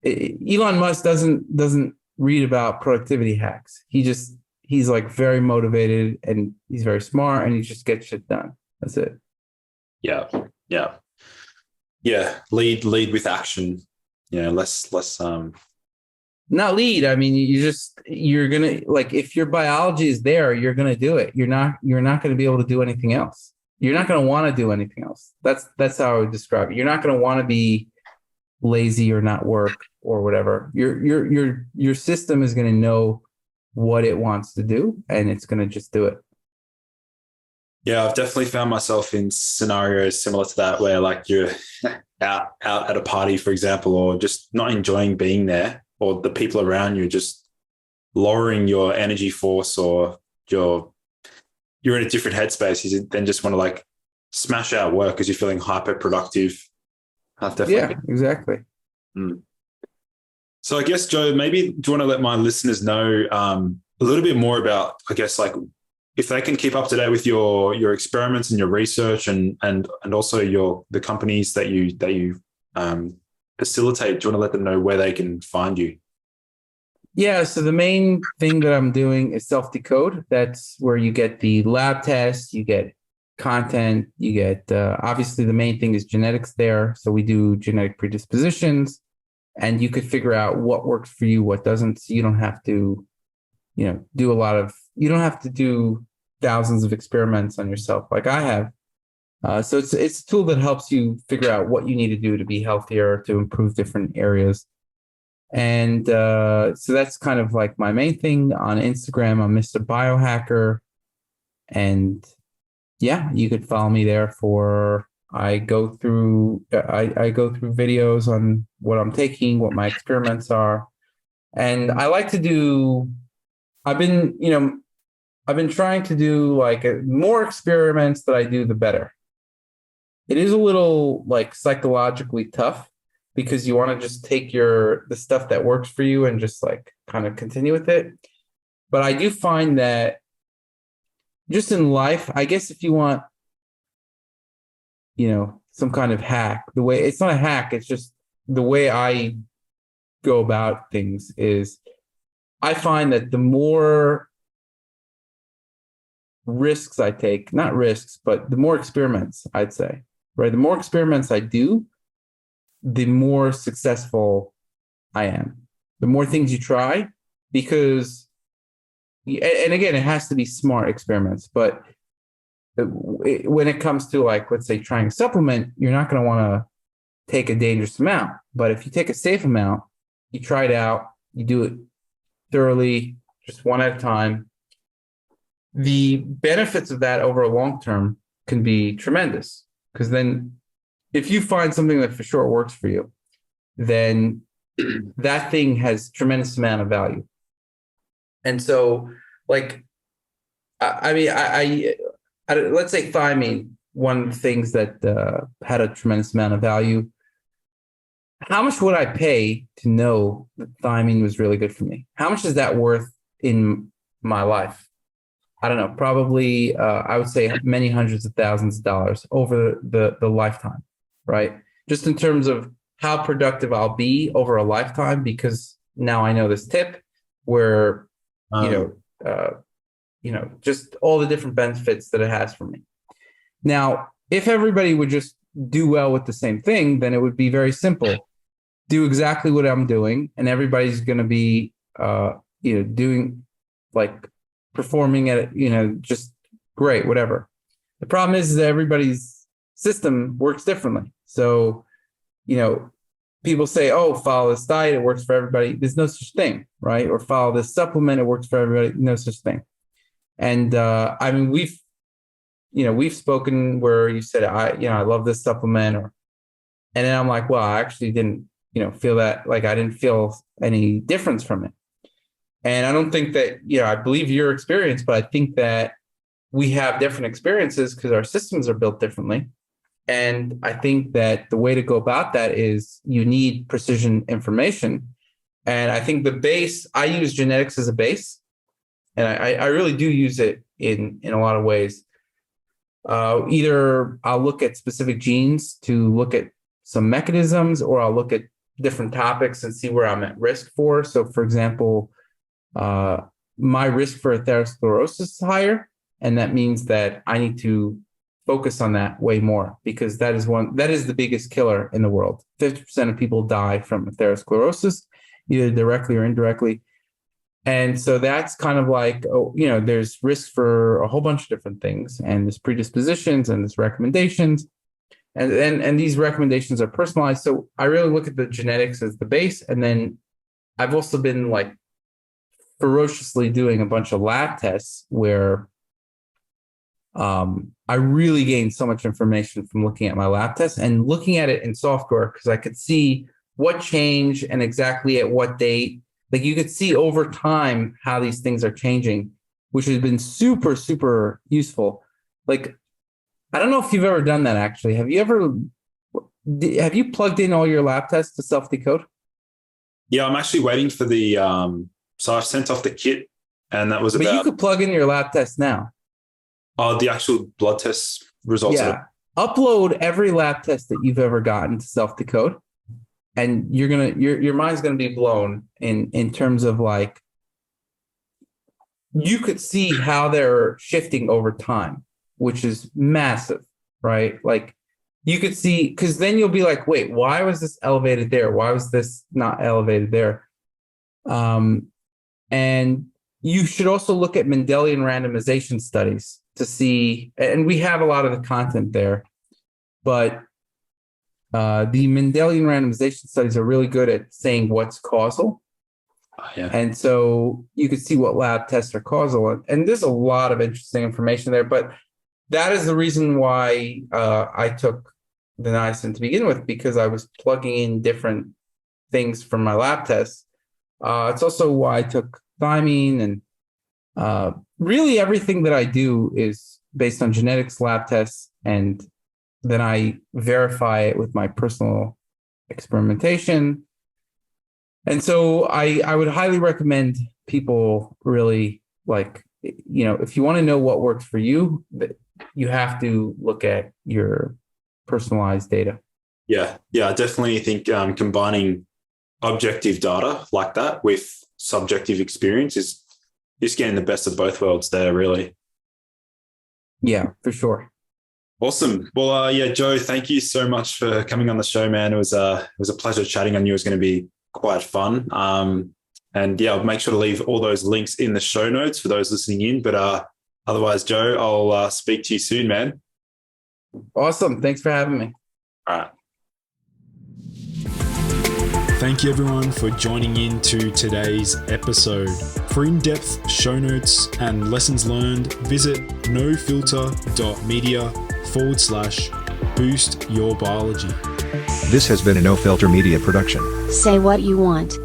Elon Musk doesn't read about productivity hacks. He's like very motivated and he's very smart and he just gets shit done. That's it. Yeah. Lead with action. Less not lead. I mean, you're gonna, like, if your biology is there, you're gonna do it. You're not gonna be able to do anything else. You're not gonna want to do anything else. That's how I would describe it. You're not gonna want to be lazy or not work or whatever. Your system is gonna know what it wants to do and it's gonna just do it. Yeah, I've definitely found myself in scenarios similar to that where like you're out at a party, for example, or just not enjoying being there, or the people around you just lowering your energy force, or you're in a different headspace. You then just want to like smash out work because you're feeling hyper productive. Yeah, exactly. So I guess, Joe, maybe do you want to let my listeners know a little bit more about, I guess, like if they can keep up to date with your experiments and your research and also the companies that you facilitate, do you want to let them know where they can find you? Yeah, so the main thing that I'm doing is self-decode. That's where you get the lab tests, you get content, you get, obviously the main thing is genetics there. So we do genetic predispositions and you could figure out what works for you, what doesn't. So you don't have to, you don't have to do thousands of experiments on yourself like I have. So it's a tool that helps you figure out what you need to do to be healthier, to improve different areas. And so that's kind of like my main thing. On Instagram, I'm Mr. Biohacker. And yeah, you could follow me there I go through videos on what I'm taking, what my experiments are. And I like to do, I've been trying to do like more experiments that I do, the better. it is a little like psychologically tough because you want to just take the stuff that works for you and just like kind of continue with it. But I do find that just in life, I guess if you want, some kind of hack, it's not a hack, it's just the way I go about things is I find that the more risks I take, not risks, but the more experiments, I'd say, right? The more experiments I do, the more successful I am. The more things you try, because, and again, it has to be smart experiments, but when it comes to, like, let's say trying a supplement, you're not going to want to take a dangerous amount. But if you take a safe amount, you try it out, you do it thoroughly, just one at a time. The benefits of that over a long term can be tremendous, because then if you find something that for sure works for you, then that thing has tremendous amount of value. And so, like, let's say thiamine, one of the things that had a tremendous amount of value. How much would I pay to know that thiamine was really good for me? How much is that worth in my life? I don't know, probably I would say many hundreds of thousands of dollars over the lifetime, right? Just in terms of how productive I'll be over a lifetime, because now I know this tip where, just all the different benefits that it has for me. Now, if everybody would just do well with the same thing, then it would be very simple. Do exactly what I'm doing, and everybody's going to be, doing, like, performing at, just great, whatever. The problem is that everybody's system works differently. So, people say, oh, follow this diet, it works for everybody. There's no such thing, right? Or follow this supplement, it works for everybody. No such thing. And we've spoken where you said, I love this supplement, and then I'm like, well, I actually didn't, feel that, like, I didn't feel any difference from it. And I don't think that, I believe your experience, but I think that we have different experiences because our systems are built differently. And I think that the way to go about that is you need precision information. And I think I use genetics as a base. And I really do use it in a lot of ways. Either I'll look at specific genes to look at some mechanisms, or I'll look at different topics and see where I'm at risk for. So, for example, my risk for atherosclerosis is higher, and that means that I need to focus on that way more, because that is the biggest killer in the world. 50% of people die from atherosclerosis, either directly or indirectly. And so that's kind of like, there's risk for a whole bunch of different things, and there's predispositions and there's recommendations, and these recommendations are personalized. So I really look at the genetics as the base. And then I've also been, like, ferociously doing a bunch of lab tests where I really gained so much information from looking at my lab tests and looking at it in software, because I could see what changed and exactly at what date. Like, you could see over time how these things are changing, which has been super, super useful. Like, I don't know if you've ever done that, actually. Have you plugged in all your lab tests to self-decode? Yeah, I'm actually waiting for the, so I've sent off the kit, and that was But you could plug in your lab test now. Oh, the actual blood test results. Yeah. Upload every lab test that you've ever gotten to self-decode, and your mind's gonna be blown in terms of, like, you could see how they're shifting over time, which is massive, right? Like, you could see, because then you'll be like, wait, why was this elevated there? Why was this not elevated there? And you should also look at Mendelian randomization studies to see, and we have a lot of the content there, but the Mendelian randomization studies are really good at saying what's causal. Yeah. And so you can see what lab tests are causal. And there's a lot of interesting information there, but that is the reason why I took the niacin to begin with, because I was plugging in different things from my lab tests. It's also why I took thiamine, and really everything that I do is based on genetics, lab tests, and then I verify it with my personal experimentation. And so I would highly recommend people really if you want to know what works for you, you have to look at your personalized data. Yeah. I definitely think combining objective data like that with subjective experience is just getting the best of both worlds there, really. Yeah, for sure. Awesome. Well, Joe, thank you so much for coming on the show, man. It was a pleasure chatting. I knew it was going to be quite fun. I'll make sure to leave all those links in the show notes for those listening in. But otherwise, Joe, I'll speak to you soon, man. Awesome. Thanks for having me. All right. Thank you everyone for joining in to today's episode. For in-depth show notes and lessons learned, visit nofilter.media/boost your biology. This has been a No Filter Media production. Say what you want.